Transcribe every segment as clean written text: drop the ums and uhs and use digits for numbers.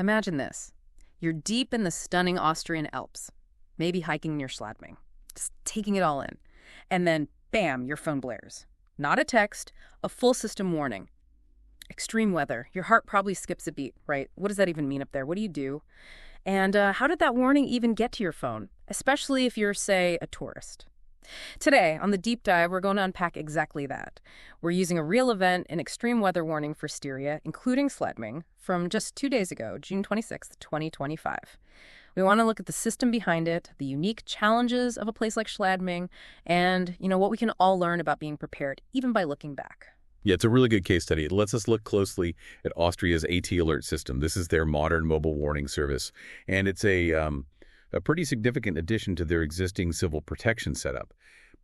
Imagine this. You're deep in the stunning Austrian Alps, maybe hiking near Schladming, just taking it all in. And then, bam, your phone blares. Not a text, a full system warning. Extreme weather. Your heart probably skips a beat, right? What does that even mean up there? What do you do? And how did that warning even get to your phone, especially if you're, say, a tourist? Today, on the Deep Dive, we're going to unpack exactly that. We're using a real event, an extreme weather warning for Styria, including Schladming, from just 2 days ago, June 26th, 2025. We want to look at the system behind it, the unique challenges of a place like Schladming, and, what we can all learn about being prepared, even by looking back. Yeah, it's a really good case study. It lets us look closely at Austria's AT alert system. This is their modern mobile warning service, and it's a pretty significant addition to their existing civil protection setup.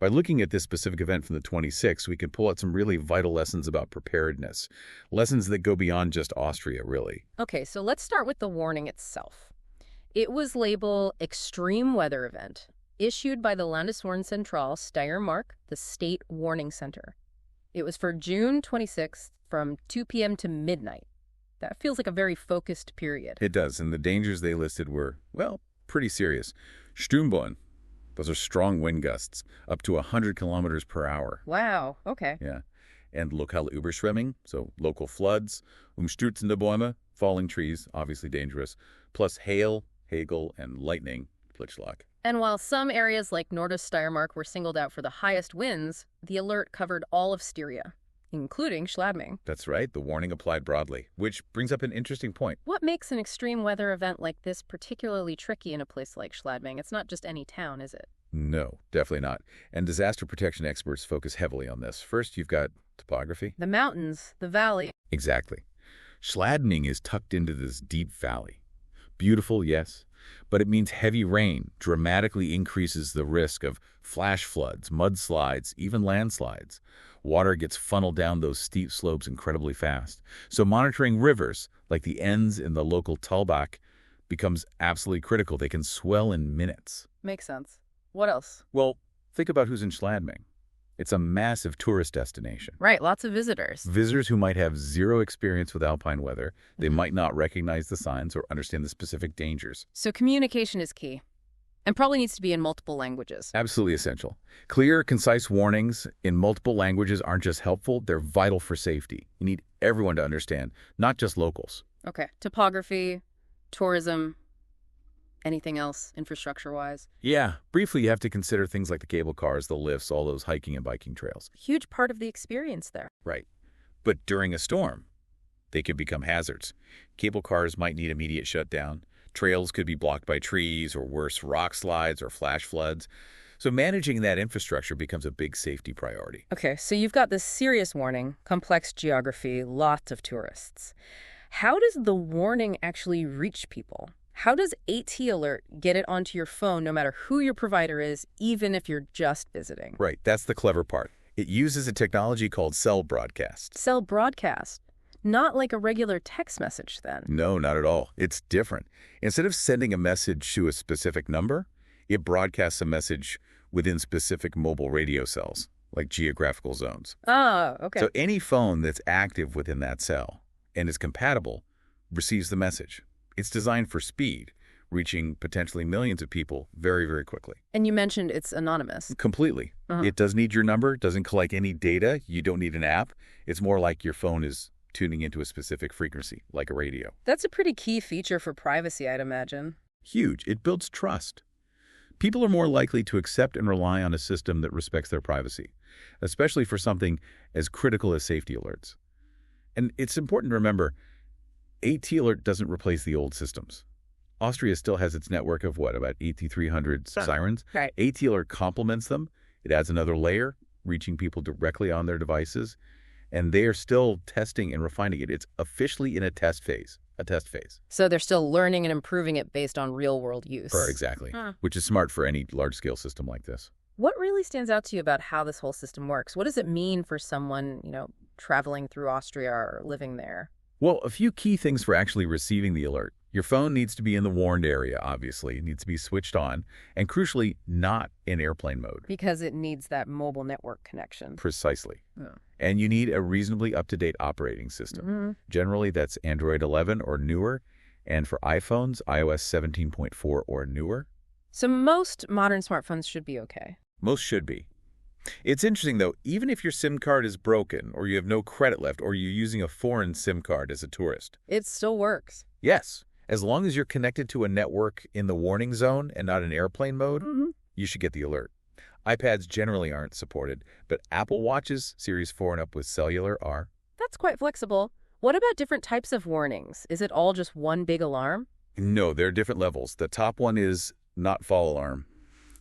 By looking at this specific event from the 26th, we can pull out some really vital lessons about preparedness, lessons that go beyond just Austria, really. Okay, so let's start with the warning itself. It was labeled Extreme Weather Event, issued by the Landeswarnzentrale Steiermark, the State Warning Center. It was for June 26th from 2 p.m. to midnight. That feels like a very focused period. It does, and the dangers they listed were, well, pretty serious. Sturmböen, those are strong wind gusts, up to 100 kilometers per hour. Wow, okay. Yeah. And lokale Überschwemmung, so local floods, umstürzende Bäume, falling trees, obviously dangerous, plus hail, hagel, and lightning, Blitzschlag. And while some areas like Nordoststeiermark were singled out for the highest winds, the alert covered all of Styria, including Schladming. That's right. The warning applied broadly, which brings up an interesting point. What makes an extreme weather event like this particularly tricky in a place like Schladming? It's not just any town, is it? No, definitely not. And disaster protection experts focus heavily on this. First, you've got topography. The mountains, the valley. Exactly. Schladming is tucked into this deep valley. Beautiful, yes, but it means heavy rain dramatically increases the risk of flash floods, mudslides, even landslides. Water gets funneled down those steep slopes incredibly fast. So monitoring rivers, like the Enns in the local Talbach, becomes absolutely critical. They can swell in minutes. Makes sense. What else? Well, think about who's in Schladming. It's a massive tourist destination. Right, lots of visitors. Visitors who might have zero experience with alpine weather. They might not recognize the signs or understand the specific dangers. So communication is key, and probably needs to be in multiple languages. Absolutely essential. Clear, concise warnings in multiple languages aren't just helpful, they're vital for safety. You need everyone to understand, not just locals. Okay, topography, tourism, anything else infrastructure-wise? Yeah, briefly you have to consider things like the cable cars, the lifts, all those hiking and biking trails. Huge part of the experience there. Right. But during a storm, they could become hazards. Cable cars might need immediate shutdown. Trails could be blocked by trees or worse, rock slides or flash floods. So managing that infrastructure becomes a big safety priority. Okay, so you've got this serious warning, complex geography, lots of tourists. How does the warning actually reach people? How does AT Alert get it onto your phone no matter who your provider is, even if you're just visiting? Right, that's the clever part. It uses a technology called cell broadcast. Cell broadcast? Not like a regular text message then? No, not at all. It's different. Instead of sending a message to a specific number, it broadcasts a message within specific mobile radio cells, like geographical zones. Oh, okay. So any phone that's active within that cell and is compatible receives the message. It's designed for speed, reaching potentially millions of people very, very quickly. And you mentioned it's anonymous. Completely. It doesn't need your number, doesn't collect any data. You don't need an app. It's more like your phone is tuning into a specific frequency, like a radio. That's a pretty key feature for privacy, I'd imagine. Huge. It builds trust. People are more likely to accept and rely on a system that respects their privacy, especially for something as critical as safety alerts. And it's important to remember, AT Alert doesn't replace the old systems. Austria still has its network of, about 8,300 sirens? Right. AT Alert complements them. It adds another layer, reaching people directly on their devices. And they are still testing and refining it. It's officially in a test phase. So they're still learning and improving it based on real-world use. Exactly, which is smart for any large-scale system like this. What really stands out to you about how this whole system works? What does it mean for someone, traveling through Austria or living there? Well, a few key things for actually receiving the alert. Your phone needs to be in the warned area, obviously. It needs to be switched on, and crucially, not in airplane mode. Because it needs that mobile network connection. Precisely. Yeah. And you need a reasonably up-to-date operating system. Generally, that's Android 11 or newer, And for iPhones, iOS 17.4 or newer, So most modern smartphones should be okay. most should be. It's interesting, though, even if your SIM card is broken or you have no credit left or you're using a foreign SIM card as a tourist. It still works. Yes, as long as you're connected to a network in the warning zone and not in airplane mode, you should get the alert. iPads generally aren't supported, but Apple Watches Series 4 and up with cellular are. That's quite flexible. What about different types of warnings? Is it all just one big alarm? No, there are different levels. The top one is not fall alarm,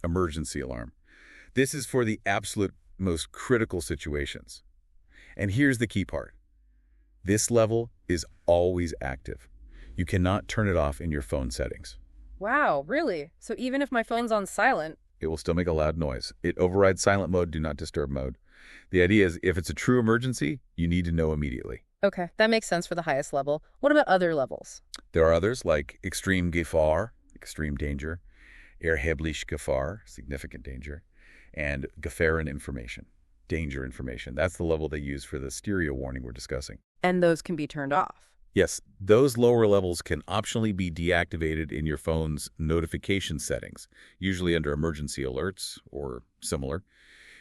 emergency alarm. This is for the absolute most critical situations. And here's the key part. This level is always active. You cannot turn it off in your phone settings. Wow, really? So even if my phone's on silent? It will still make a loud noise. It overrides silent mode, do not disturb mode. The idea is if it's a true emergency, you need to know immediately. Okay, that makes sense for the highest level. What about other levels? There are others like extreme Gefahr, extreme danger, erheblich Gefahr, significant danger, and Gefahren information, danger information. That's the level they use for the stereo warning we're discussing. And those can be turned off. Yes, those lower levels can optionally be deactivated in your phone's notification settings, usually under emergency alerts or similar.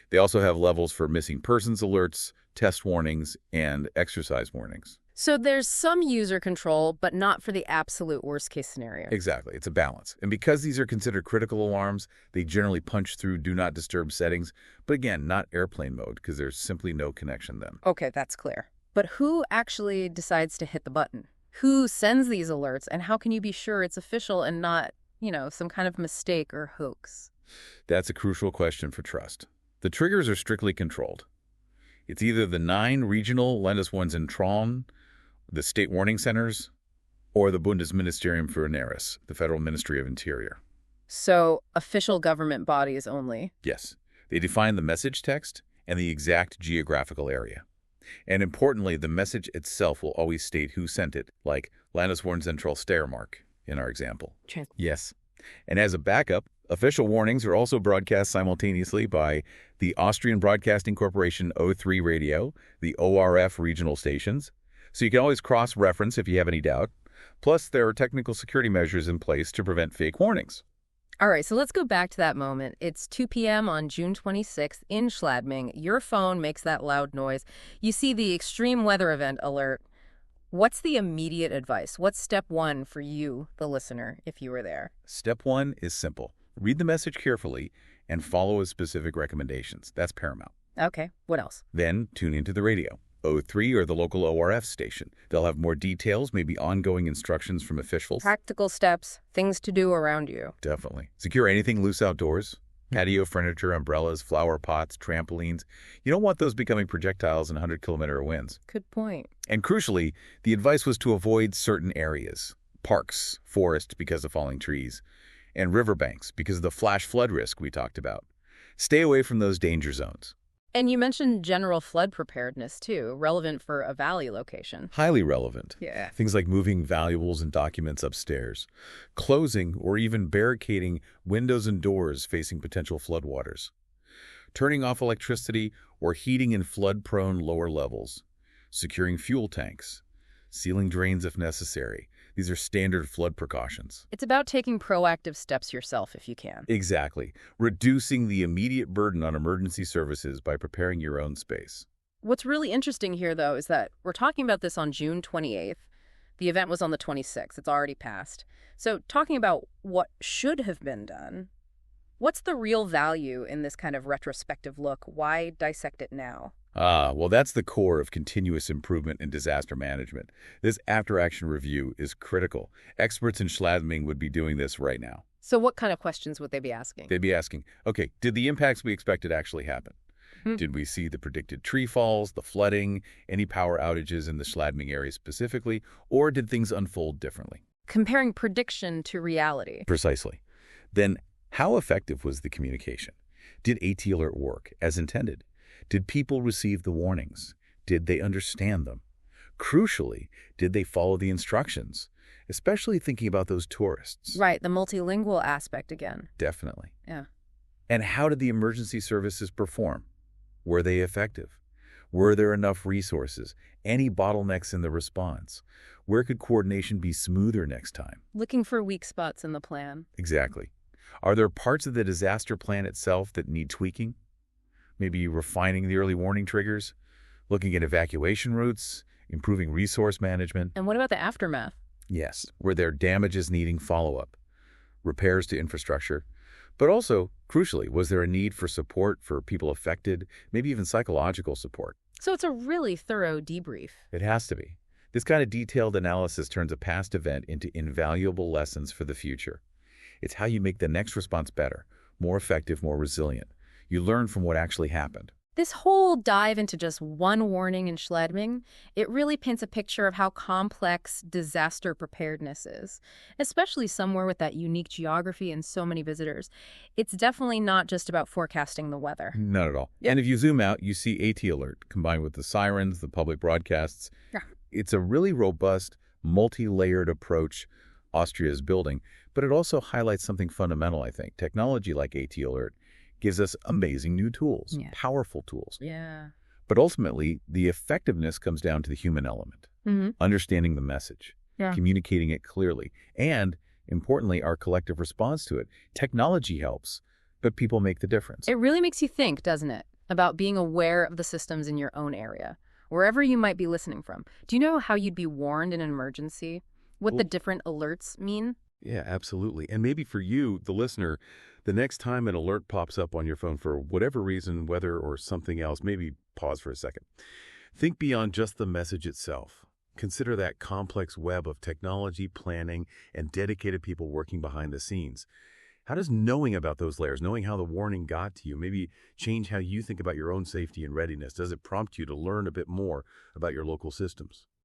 They also have levels for missing persons alerts, test warnings, and exercise warnings. So there's some user control, but not for the absolute worst case scenario. Exactly. It's a balance. And because these are considered critical alarms, they generally punch through do not disturb settings, but again, not airplane mode because there's simply no connection then. Okay, that's clear. But who actually decides to hit the button? Who sends these alerts, and how can you be sure it's official and not, some kind of mistake or hoax? That's a crucial question for trust. The triggers are strictly controlled. It's either the 9 regional Landeswarnzentralen, the state warning centers, or the Bundesministerium für Inneres, the Federal Ministry of Interior. So official government bodies only. Yes, they define the message text and the exact geographical area. And importantly, the message itself will always state who sent it, like Landeswarnzentral Steiermark in our example. Yes. And as a backup, official warnings are also broadcast simultaneously by the Austrian Broadcasting Corporation O3 radio, the ORF regional stations, so you can always cross-reference if you have any doubt. Plus, there are technical security measures in place to prevent fake warnings. All right, so let's go back to that moment. It's 2 p.m. on June 26th in Schladming. Your phone makes that loud noise. You see the extreme weather event alert. What's the immediate advice? What's step one for you, the listener, if you were there? Step 1 is simple. Read the message carefully and follow its specific recommendations. That's paramount. Okay, what else? Then tune into the radio. O3 or the local ORF station. They'll have more details, maybe ongoing instructions from officials. Practical steps, things to do around you. Definitely. Secure anything loose outdoors. Patio furniture, umbrellas, flower pots, trampolines. You don't want those becoming projectiles in 100-kilometer winds. Good point. And crucially, the advice was to avoid certain areas. Parks, forests because of falling trees, and riverbanks because of the flash flood risk we talked about. Stay away from those danger zones. And you mentioned general flood preparedness, too, relevant for a valley location. Highly relevant. Yeah. Things like moving valuables and documents upstairs, closing or even barricading windows and doors facing potential floodwaters, turning off electricity or heating in flood-prone lower levels, securing fuel tanks, sealing drains if necessary. These are standard flood precautions. It's about taking proactive steps yourself if you can. Exactly. Reducing the immediate burden on emergency services by preparing your own space. What's really interesting here, though, is that we're talking about this on June 28th. The event was on the 26th. It's already passed. So talking about what should have been done, what's the real value in this kind of retrospective look? Why dissect it now? Well, that's the core of continuous improvement in disaster management. This after-action review is critical. Experts in Schladming would be doing this right now. So what kind of questions would they be asking? They'd be asking, okay, did the impacts we expected actually happen? Did we see the predicted tree falls, the flooding, any power outages in the Schladming area specifically, or did things unfold differently? Comparing prediction to reality. Precisely. Then, how effective was the communication? Did AT Alert work as intended? Did people receive the warnings? Did they understand them? Crucially, did they follow the instructions? Especially thinking about those tourists. Right, the multilingual aspect again. Definitely. Yeah. And how did the emergency services perform? Were they effective? Were there enough resources? Any bottlenecks in the response? Where could coordination be smoother next time? Looking for weak spots in the plan. Exactly. Are there parts of the disaster plan itself that need tweaking? Maybe refining the early warning triggers, looking at evacuation routes, improving resource management? And what about the aftermath? Yes. Were there damages needing follow-up, repairs to infrastructure? But also, crucially, was there a need for support for people affected, maybe even psychological support? So it's a really thorough debrief. It has to be. This kind of detailed analysis turns a past event into invaluable lessons for the future. It's how you make the next response better, more effective, more resilient. You learn from what actually happened. This whole dive into just one warning in Schladming, it really paints a picture of how complex disaster preparedness is, especially somewhere with that unique geography and so many visitors. It's definitely not just about forecasting the weather. Not at all. And if you zoom out, you see AT alert combined with the sirens, the public broadcasts. Yeah. It's a really robust, multi-layered approach Austria is building, but it also highlights something fundamental, I think. Technology like AT alert gives us amazing new tools, powerful tools. Yeah. But ultimately, the effectiveness comes down to the human element, understanding the message, communicating it clearly, and, importantly, our collective response to it. Technology helps, but people make the difference. It really makes you think, doesn't it, about being aware of the systems in your own area, wherever you might be listening from. Do you know how you'd be warned in an emergency? What the different alerts mean? Yeah, absolutely. And maybe for you, the listener, the next time an alert pops up on your phone for whatever reason, weather or something else, maybe pause for a second. Think beyond just the message itself. Consider that complex web of technology, planning, and dedicated people working behind the scenes. How does knowing about those layers, knowing how the warning got to you, maybe change how you think about your own safety and readiness? Does it prompt you to learn a bit more about your local systems?